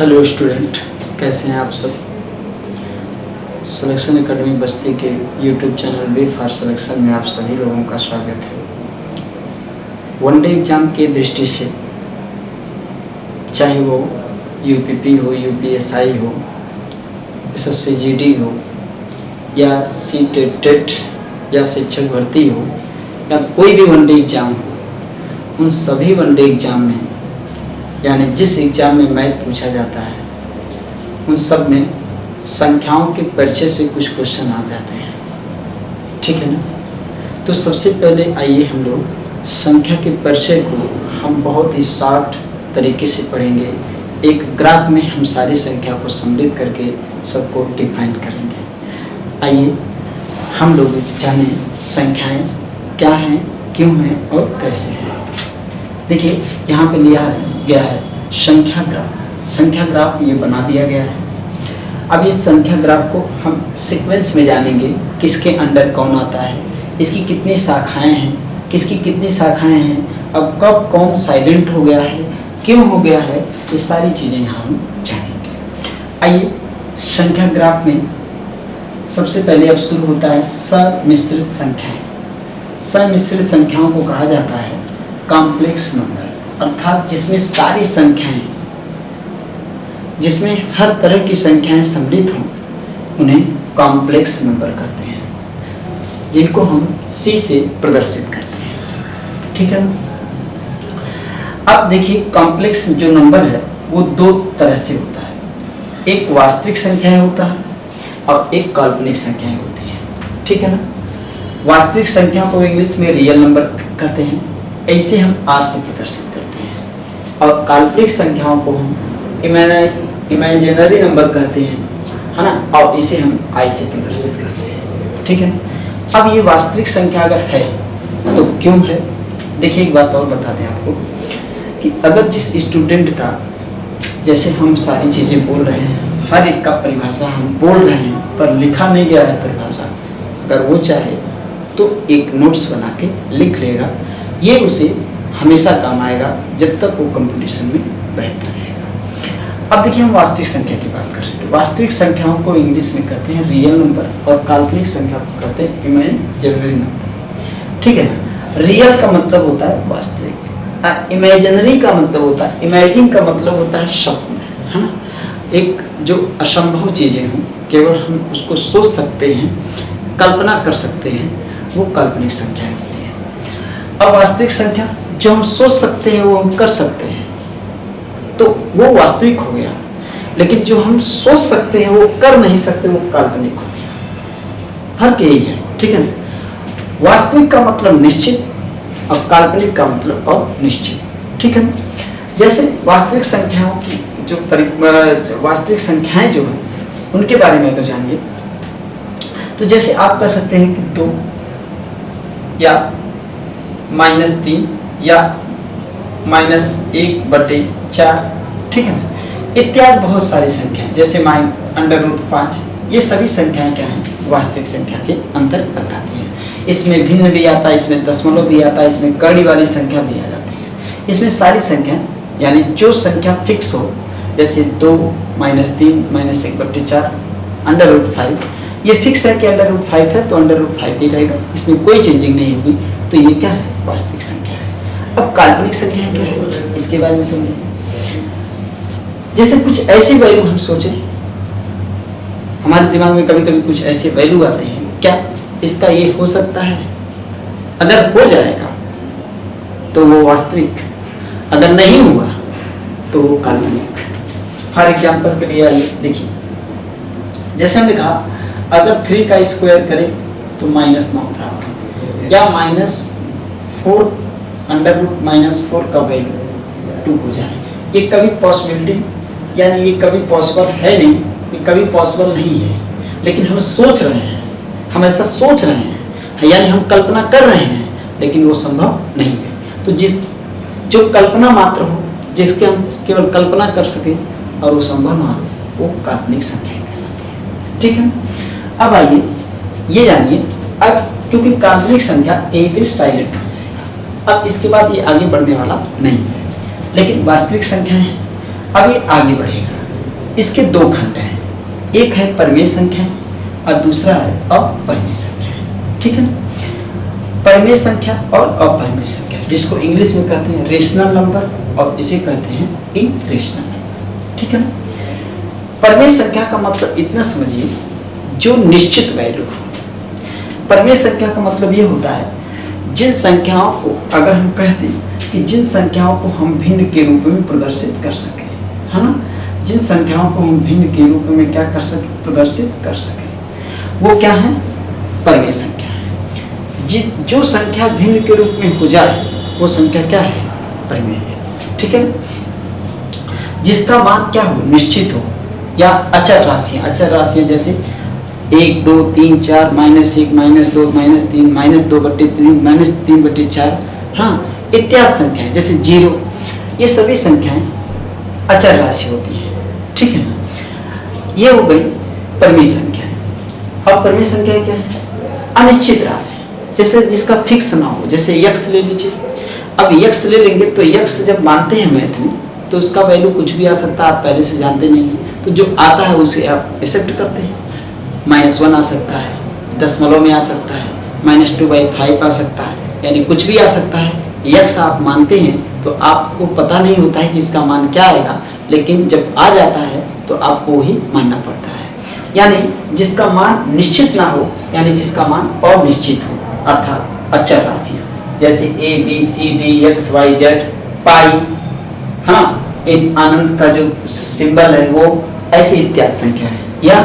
Hello student, कैसे हैं आप सब। सिलेक्शन एकेडमी बस्ती के YouTube channel way for selection में आप सभी लोगों का स्वागत है। वनडे एग्ज़ाम की दृष्टि से चाहे वो यूपीपी हो, यूपीएसआई हो, एसएससी जीडी हो या सीटेट या शिक्षक भर्ती हो या कोई भी वनडे एग्ज़ाम हो, उन सभी वनडे एग्ज़ाम में यानी जिस एग्ज़ाम में मैथ पूछा जाता है उन सब में संख्याओं के परिचय से कुछ क्वेश्चन आ जाते हैं, ठीक है ना। तो सबसे पहले आइए हम लोग संख्या के परिचय को हम बहुत ही शॉर्ट तरीके से पढ़ेंगे। एक ग्राफ में हम सारी संख्या को सम्मिलित करके सबको डिफाइन करेंगे। आइए हम लोग जानें संख्याएं क्या हैं, क्यों हैं और कैसे हैं। देखिए यहाँ पे लिया गया है संख्या ग्राफ। संख्या ग्राफ ये बना दिया गया है। अब इस संख्या ग्राफ को हम सीक्वेंस में जानेंगे, किसके अंडर कौन आता है, इसकी कितनी शाखाएं हैं, किसकी कितनी शाखाएं हैं, अब कब कौन साइलेंट हो गया है, क्यों हो गया है, ये सारी चीज़ें यहाँ हम जानेंगे। आइए संख्या ग्राफ में सबसे पहले अब शुरू होता है सम्मिश्रित संख्याएं। सम्मिश्रित संख्याओं को कहा जाता है कॉम्प्लेक्स नंबर, अर्थात जिसमें सारी संख्याएं, जिसमें हर तरह की संख्याएं सम्मिलित हों, उन्हें कॉम्प्लेक्स नंबर कहते हैं, जिनको हम C से प्रदर्शित करते हैं, ठीक है ना। अब देखिए कॉम्प्लेक्स जो नंबर है वो दो तरह से होता है, एक वास्तविक संख्याएं होता है और एक काल्पनिक संख्याएं होती हैं, ठीक है ना। वास्तविक संख्या को इंग्लिश में रियल नंबर कहते हैं, ऐसे हम R से प्रदर्शित करते हैं, और काल्पनिक संख्याओं को हम इमेजिनरी नंबर कहते हैं, है ना, और इसे हम I से प्रदर्शित करते हैं, ठीक है। अब ये वास्तविक संख्या अगर है तो क्यों है। देखिए एक बात और बता दें आपको कि अगर जिस स्टूडेंट का, जैसे हम सारी चीज़ें बोल रहे हैं, हर एक का परिभाषा हम बोल रहे हैं पर लिखा नहीं गया है परिभाषा, अगर वो चाहे तो एक नोट्स बना के लिख लेगा, ये उसे हमेशा काम आएगा जब तक वो कंपटीशन में बैठता रहेगा। अब देखिए हम वास्तविक संख्या की बात कर रहे थे। वास्तविक संख्याओं को इंग्लिश में कहते हैं रियल नंबर और काल्पनिक संख्या को कहते हैं इमेजिनरी नंबर, ठीक है ना। रियल का मतलब होता है वास्तविक, इमेजिनरी का मतलब होता है, इमेजिन का मतलब होता है स्वप्न, है ना। एक जो असंभव चीज़ें हों, केवल हम उसको सोच सकते हैं, कल्पना कर सकते हैं, वो काल्पनिक संख्या होती है। अब वास्तविक संख्या जो हम सोच सकते हैं वो हम कर सकते हैं, तो वो वास्तविक हो गया, लेकिन जो हम सोच सकते हैं वो कर नहीं सकते, वो काल्पनिक हो गया। फर्क यही है, ठीक है ना। वास्तविक का मतलब निश्चित और काल्पनिक का मतलब अनिश्चित, ठीक है ना। जैसे वास्तविक संख्याओं की जो वास्तविक संख्याएं जो है उनके बारे में अगर जानिए तो जैसे आप कह सकते हैं कि 2 या -3 या -1/4, ठीक है ना। इत्यादि बहुत सारी संख्याएं, जैसे √5, ये सभी संख्याएं क्या हैं, वास्तविक संख्या के अंतर्गत आती हैं। इसमें भिन्न भी आता है, इसमें दशमलव भी आता है, इसमें कड़ी वाली संख्या भी आ जाती है। इसमें सारी संख्या यानी जो संख्या फिक्स हो, जैसे 2, -3, -1/4, √5, ये फिक्स है कि √5 है तो √5 ही रहेगा, इसमें कोई चेंजिंग नहीं होगी, तो ये क्या है, वास्तविक संख्या है। अब काल्पनिक संख्या क्या है, इसके बारे में समझिए। जैसे कुछ ऐसी वैल्यू हम सोचें, हमारे दिमाग में कभी कभी कुछ ऐसे वैल्यू आते हैं, क्या इसका ये हो सकता है, अगर हो जाएगा तो वो वास्तविक, अगर नहीं हुआ तो वो काल्पनिक। फॉर एग्जाम्पल के लिए आइए देखिए, जैसे हमने कहा अगर 3 का स्क्वायर करें तो -9 प्राप्त हो, या -4 √-4 का वैल्यू 2 हो जाए। ये कभी पॉसिबिलिटी, यानी ये कभी पॉसिबल है नहीं, ये कभी पॉसिबल नहीं है, लेकिन हम सोच रहे हैं, हम ऐसा सोच रहे हैं, यानी हम कल्पना कर रहे हैं, लेकिन वो संभव नहीं है। तो जो कल्पना मात्र हो, जिसके हम केवल कल्पना कर सकें और वो संभव ना हो, वो काल्पनिक संख्या कहलाती है, ठीक है ना। अब आइए ये जानिए, अब क्योंकि काल्पनिक संख्या यहीं पे साइलेंट हो जाएगा, अब इसके बाद ये आगे बढ़ने वाला नहीं है, लेकिन वास्तविक संख्या है अब ये आगे बढ़ेगा। इसके दो खंड हैं, एक है परिमेय संख्या और दूसरा है अपरिमेय संख्या, ठीक है ना। परिमेय संख्या और अपरिमेय संख्या, जिसको इंग्लिश में कहते हैं रेशनल नंबर और इसे कहते हैं इरेशनल नंबर, ठीक है ना। परिमेय संख्या का मतलब इतना समझिए, जो निश्चित वैल्यू हो। परिमेय संख्या का मतलब ये होता है जिन संख्याओं को, अगर हम कहते हैं कि जिन संख्याओं को हम भिन्न के रूप में प्रदर्शित कर सकें, है ना, जिन संख्याओं को हम भिन्न के रूप में क्या कर सके, प्रदर्शित कर सके, वो क्या है, परिमेय संख्या है। जो संख्या भिन्न के रूप में हो जाए वो संख्या क्या है, परिमेय है, ठीक है। जिसका मान क्या हो, निश्चित हो, या अचर राशियां, अचर राशियां जैसे 1 2 3 4 -1 -2 -3 -2/3 -3/4, हाँ, इत्यादि संख्याएं जैसे 0, ये सभी संख्याएं अचर राशि होती हैं, ठीक है ना। ये हो गई परिमेय संख्याएं। अब परिमेय संख्याएं क्या है, अनिश्चित राशि, जैसे जिसका फिक्स ना हो, जैसे यक्स ले लीजिए। अब यक्स ले लेंगे तो यक्स जब मानते हैं मैथ में तो उसका वैल्यू कुछ भी आ सकता है, आप पहले से जानते नहीं हैं, तो जो आता है उसे आप एक्सेप्ट करते हैं। -1 आ सकता है, दशमलव में आ सकता है, -2/5 आ सकता है, यानी कुछ भी आ सकता है। यक्स आप मानते हैं तो आपको पता नहीं होता है कि इसका मान क्या आएगा, लेकिन जब आ जाता है तो आपको वही मानना पड़ता है। यानी जिसका मान निश्चित ना हो, यानी जिसका मान अनिश्चित हो, अर्थात अचर राशियां जैसे A B C D X Y Z पाई, हाँ, इन आनंद का जो सिंबल है वो, ऐसे इत्यादि संख्या है। या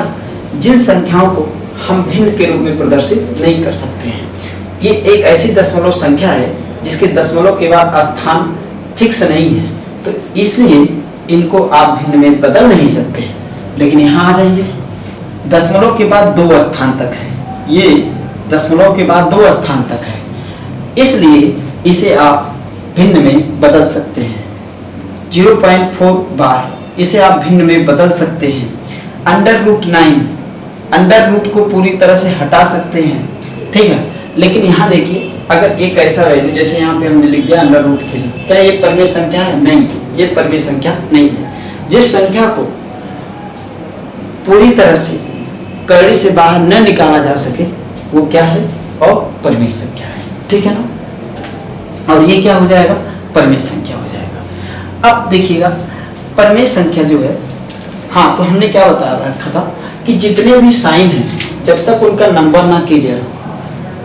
जिन संख्याओं को हम भिन्न के रूप में प्रदर्शित नहीं कर सकते हैं, ये एक ऐसी दशमलव संख्या है जिसके दशमलव के बाद स्थान फिक्स नहीं है, तो इसलिए इनको आप भिन्न में बदल नहीं सकते। लेकिन यहाँ आ जाइए, दशमलव के बाद 2 स्थान तक है, ये दशमलव के बाद 2 स्थान तक है, इसलिए इसे आप भिन्न में बदल सकते हैं। 0.4 बार, इसे आप भिन्न में बदल सकते हैं। √9, अंडर रूट को पूरी तरह से हटा सकते हैं, ठीक है। लेकिन यहाँ देखिए, अगर एक ऐसा वैल्यू, जैसे यहाँ पे हमने लिख दिया √3, क्या ये परिमेय संख्या है? नहीं, ये परिमेय संख्या नहीं है। जिस संख्या को पूरी तरह से कड़ी से बाहर न निकाला जा सके वो क्या है, अपरिमेय संख्या है, ठीक है ना। और ये क्या हो जाएगा, परिमेय संख्या हो जाएगा। अब देखिएगा, परिमेय संख्या जो है, हाँ, तो हमने क्या बताया रखा था कि जितने भी साइन हैं जब तक उनका नंबर ना क्लियर हो,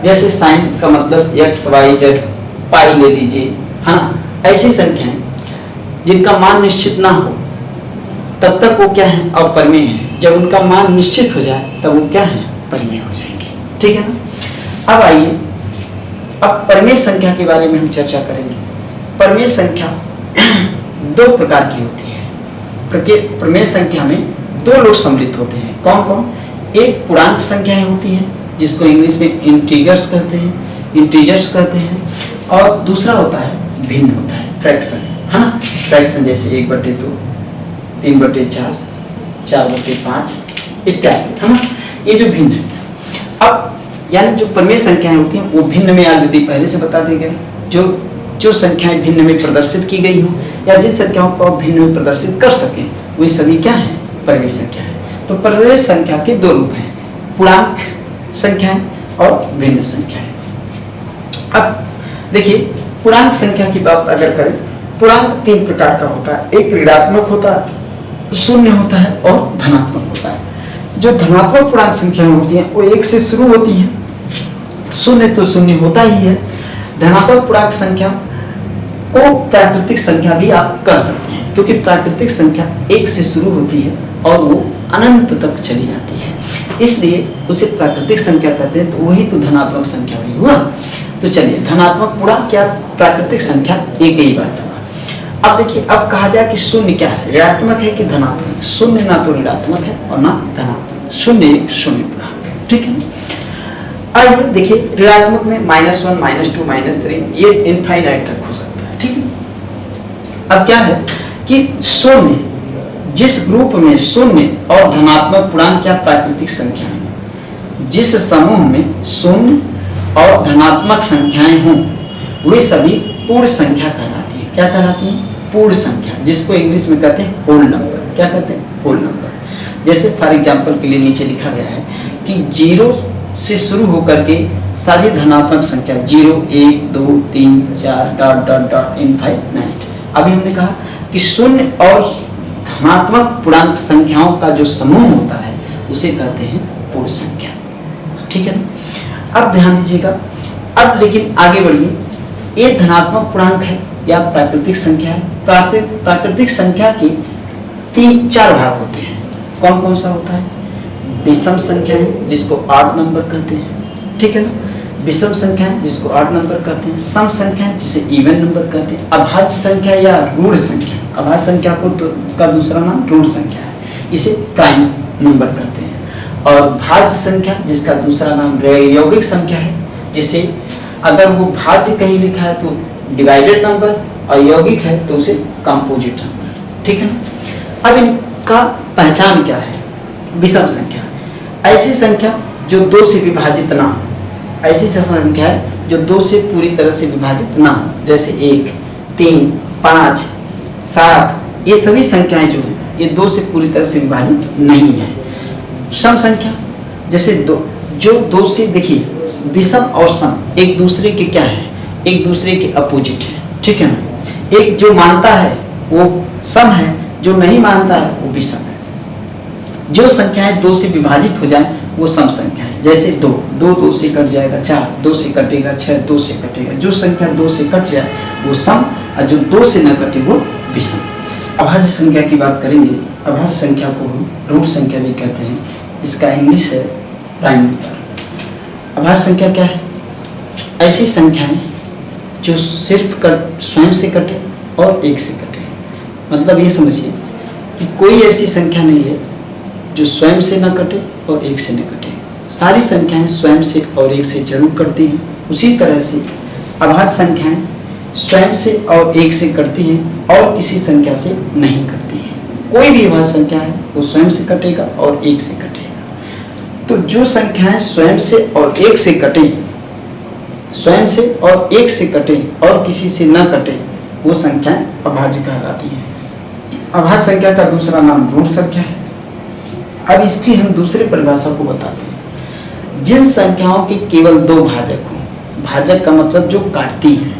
जैसे साइन का मतलब x y z, पाई ले लीजिए, हाँ, ऐसी संख्याएं जिनका मान निश्चित ना हो तब तक वो क्या है, अपरिमेय है। जब उनका मान निश्चित हो जाए तब वो क्या है, परिमेय हो जाएंगे, ठीक है ना। अब आइए, अब परिमेय संख्या के बारे में हम चर्चा करेंगे। परिमेय संख्या 2 प्रकार की होती है। परिमेय संख्या में 2 लोग सम्मिलित होते हैं। कौन कौन? एक पूर्णांक संख्याएं होती हैं जिसको इंग्लिश में इंटीजर्स कहते हैं, और दूसरा होता है भिन्न होता है, फ्रैक्शन, है ना। फ्रैक्शन जैसे 1/2, 3/4, 4/5 इत्यादि, है ना। ये जो भिन्न है, अब यानी जो परिमेय संख्याएं होती हैं वो भिन्न में ऑलरेडी पहले से बता दिए गए। जो संख्याएं भिन्न में प्रदर्शित की गई हो या जिन संख्याओं को आप भिन्न में प्रदर्शित कर सकें, वही सभी क्या है, परिमेय संख्या है। तो परिमेय संख्या के 2 रूप हैं, पूर्णांक संख्याएं और भिन्न संख्याएं। अब देखिए, पूर्णांक संख्या की बात अगर करें, पूर्णांक 3 प्रकार का होता है। एक ऋणात्मक होता है, शून्य होता है और धनात्मक होता है। जो धनात्मक पूर्णांक संख्याएं होती हैं वो 1 से शुरू होती हैं, शून्य तो शून्य होता ही है। धनात्मक पूर्णांक संख्या को प्राकृतिक संख्या भी आप कह सकते हैं, क्योंकि प्राकृतिक संख्या 1 से शुरू होती है और वो अनंत तक चली जाती है, इसलिए उसे प्राकृतिक संख्या कहते हैं। तो वही तो धनात्मक संख्या भी हुआ। तो चलिए, धनात्मक पूर्णांक क्या प्राकृतिक संख्या, एक ही बात हुआ। अब देखिए, अब कहा जाए कि शून्य क्या है, ऋणात्मक है कि धनात्मक? शून्य ना तो ऋणात्मक है और ना धनात्मक, शून्य एक शून्य पूर्णांक है, ठीक है। आइए देखिए, ऋणात्मक में -1, -2, -3, ये इनफाइनाइट तक हो सकता है, ठीक है। अब क्या है कि शून्य, जिस ग्रुप में शून्य और धनात्मक पूर्णांक क्या प्राकृतिक संख्या है, जिस समूह में शून्य और धनात्मक संख्याएं हों वे सभी पूर्ण संख्या कहलाती है। क्या कहलाती है? पूर्ण संख्या, जिसको इंग्लिश में कहते हैं होल नंबर। क्या कहते हैं, होल नंबर। जैसे फॉर एग्जांपल के लिए नीचे लिखा गया है कि 0 से शुरू होकर के सारी धनात्मक संख्या 0, 1, 2, 3, 4 डॉट डॉट डॉट इनफाइनाइट। अभी हमने कहा कि शून्य और धनात्मक पूर्णांक संख्याओं का जो समूह होता है उसे कहते हैं पूर्ण संख्या। ठीक है ना। अब ध्यान दीजिएगा, अब लेकिन आगे बढ़िए, ये धनात्मक पूर्णांक है या प्राकृतिक संख्या है। प्राकृतिक संख्या के 3-4 भाग होते हैं। कौन कौन सा होता है? विषम संख्या है जिसको ऑड नंबर कहते हैं, ठीक है ना। विषम संख्या है जिसको ऑड नंबर कहते हैं। सम संख्या है जिसे इवन नंबर कहते हैं। अभाज्य संख्या या ऋण संख्या, अभाज्य संख्या का दूसरा नाम ऋण संख्या है, इसे प्राइम नंबर कहते हैं। और भाज्य संख्या जिसका दूसरा नाम यौगिक संख्या है, जिसे अगर वो भाज्य कहीं लिखा है तो डिवाइडेड नंबर और यौगिक है तो उसे कंपोजिट नंबर, ठीक है ना। अब इनका पहचान क्या है? विषम संख्या ऐसी संख्या जो 2 से विभाजित ना हो, ऐसी संख्या है जो 2 से पूरी तरह से विभाजित ना हो, जैसे 1, 3, 5, 7, ये सभी संख्याएं जो है ये 2 से पूरी तरह से विभाजित नहीं है। सम संख्या जैसे जो 2 से, देखिए विषम और सम एक दूसरे के क्या है, एक दूसरे के अपोजिट है, ठीक है ना। एक जो मानता है वो सम है, जो नहीं मानता है वो विषम है। जो संख्याएं 2 से विभाजित हो जाए वो सम संख्या है। जैसे 2 से कट जाएगा, 4 2 से कटेगा, 6 2 से कटेगा। जो संख्या 2 से कट जाए वो सम, और जो 2 से न कटे वो विषम। अभाज्य संख्या की बात करेंगे। अभाज्य संख्या को हम रूट संख्या भी कहते हैं, इसका इंग्लिश है प्राइम नंबर। अभाज्य संख्या क्या है? ऐसी संख्याएं जो सिर्फ स्वयं से कटे और 1 से कटे। मतलब ये समझिए कि कोई ऐसी संख्या नहीं है जो स्वयं से न कटे और 1 से न कटे। सारी संख्याएं स्वयं से और 1 से जरूर कटती हैं। उसी तरह से अभाज्य संख्याएं स्वयं से और 1 से कटती हैं और किसी संख्या से नहीं कटती हैं। कोई भी अभाज्य संख्या है वो स्वयं से कटेगा और 1 से कटेगा। तो जो संख्याएं स्वयं से और 1 से कटे, स्वयं से और 1 से कटे और किसी से न कटे, वो संख्याएं अभाज्य कहलाती हैं। अभाज्य संख्या का दूसरा नाम ऋण संख्या है। अब इसकी हम दूसरे परिभाषा को बताते हैं। जिन संख्याओं के केवल 2 भाजक हो, भाजक का मतलब जो काटती है,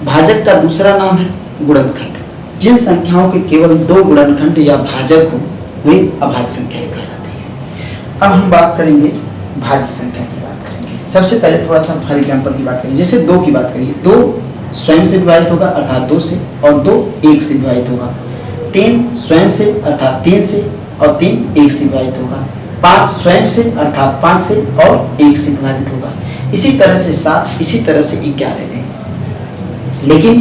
भाजक का दूसरा नाम है गुणनखंड। जिन संख्याओं के केवल 2 गुणनखंड या भाजक हो वे अभाज्य संख्याएं कहलाती हैं। अब हम बात करेंगे भाज्य संख्या की बात करेंगे। सबसे पहले थोड़ा सा फॉर एग्जाम्पल की बात करें। जैसे 2 की बात करिए, 2 स्वयं से विभाजित होगा अर्थात 2 से, और 2 1 से विभाजित होगा। 3 स्वयं से अर्थात 3 से, और 3 1 से विभाजित होगा। 5 स्वयं से अर्थात 5 से और 1 से विभाजित होगा। इसी तरह से 7, इसी तरह से 11 गए। लेकिन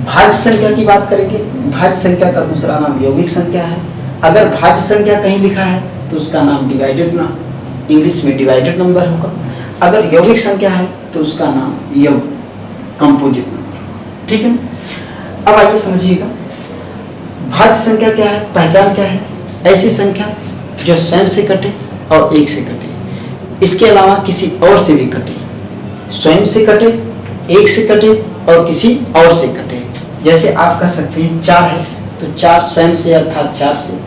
भाज्य संख्या की बात करेंगे। भाज्य संख्या का दूसरा नाम यौगिक संख्या है। अगर भाज्य संख्या कहीं लिखा है तो उसका नाम डिवाइडेड ना, इंग्लिश में डिवाइडेड नंबर होगा। अगर यौगिक संख्या है तो उसका नाम योग, कंपोजिट नंबर होगा, ठीक है। अब आइए समझिएगा भाज्य संख्या क्या है, पहचान क्या है। ऐसी संख्या जो स्वयं से कटे और 1 से कटे, इसके अलावा किसी और से भी कटे। स्वयं से कटे, 1 से कटे और किसी और से कटे। जैसे आप कह सकते हैं 4 है तो 4 स्वयं से अर्थात 4 से,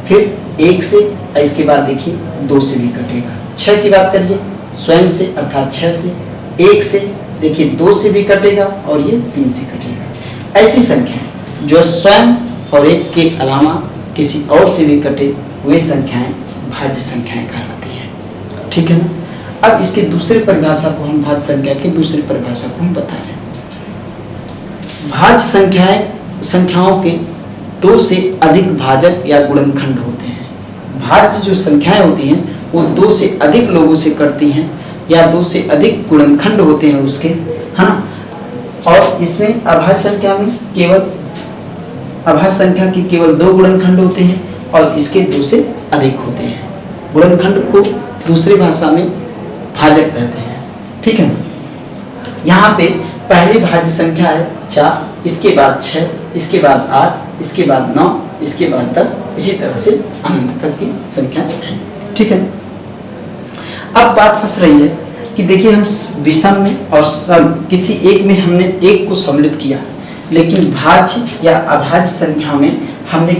फिर 1 से, और इसके बाद देखिए 2 से भी कटेगा। 6 की बात करिए, स्वयं से अर्थात 6 से, 1 से देखिए 2 से भी कटेगा और ये 3 से कटेगा। ऐसी संख्या जो स्वयं और 1 के अलावा किसी और से भी कटे, वे संख्याएं भाज्य संख्याएं कहलाती हैं, ठीक है ना। अब इसके दूसरे परिभाषा को हम, भाज्य संख्या की दूसरी परिभाषा को हम बता लें। भाज्य संख्याओं के 2 से अधिक भाजक या गुणनखंड होते हैं। भाज्य जो संख्याएं होती हैं वो 2 से अधिक लोगों से कटती हैं या 2 से अधिक गुणनखंड होते हैं उसके, है ना। और इसमें अभाज्य संख्या में केवल अभाज्य संख्या के केवल 2 गुणनखंड होते हैं और इसके 2 से अधिक होते हैं। गुणनखंड को दूसरी भाषा में भाजक कहते हैं, ठीक है ना। यहाँ पे पहली भाज्य संख्या है 4, इसके बाद 6, इसके बाद 8, इसके बाद 9, इसके बाद 10, इसी तरह से अनंत तक की संख्या है, ठीक है। अब बात फंस रही है कि देखिए हम विषम में और सम किसी एक में हमने 1 को सम्मिलित किया, लेकिन भाज्य या अभाज्य संख्या में हमने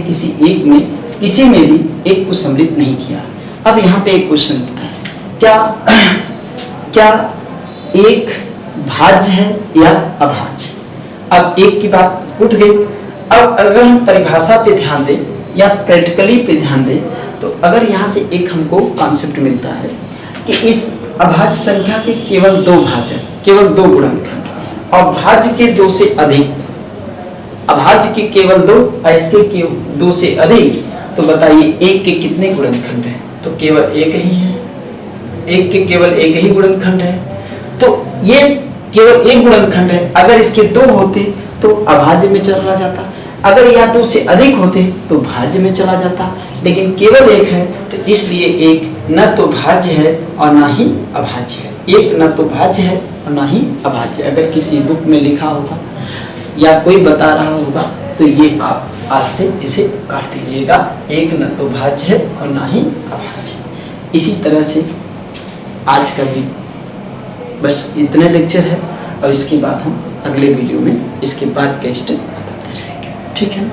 किसी में भी एक को सम्मिलित नहीं किया। अब यहाँ पे एक क्वेश्चन उठता है, क्या एक भाज्य है या अभाज्य? अब एक की बात उठ गई। अब अगर हम परिभाषा पे ध्यान दें या प्रैक्टिकली पे ध्यान दें, तो अगर यहाँ से एक हमको कॉन्सेप्ट मिलता है कि इस अभाज्य संख्या के केवल दो भाज्य, केवल दो गुणनखंड, और भाज्य के दो से अधिक, अभाज्य के केवल दो और इसके दो से अधिक, तो बताइए एक के कितने गुणनखंड हैं? तो केवल एक ही है, एक के केवल एक ही गुणनखंड है। तो ये केवल एक गुणनखंड है, अगर इसके दो होते तो अभाज्य में चला जाता, अगर या दो से अधिक होते तो भाज्य में चला जाता, लेकिन केवल एक है तो इसलिए एक न तो भाज्य है और ना ही अभाज्य है। एक न तो भाज्य है और ना ही अभाज्य। अगर किसी बुक में लिखा होगा या कोई बता रहा होगा तो ये आप आज से इसे काट दीजिएगा, एक न तो भाज्य है और ना ही अभाज्य। इसी तरह से आज का भी बस इतने लेक्चर है, और इसके बाद हम अगले वीडियो में इसके बाद के स्टेप बताते रहेंगे। ठीक है।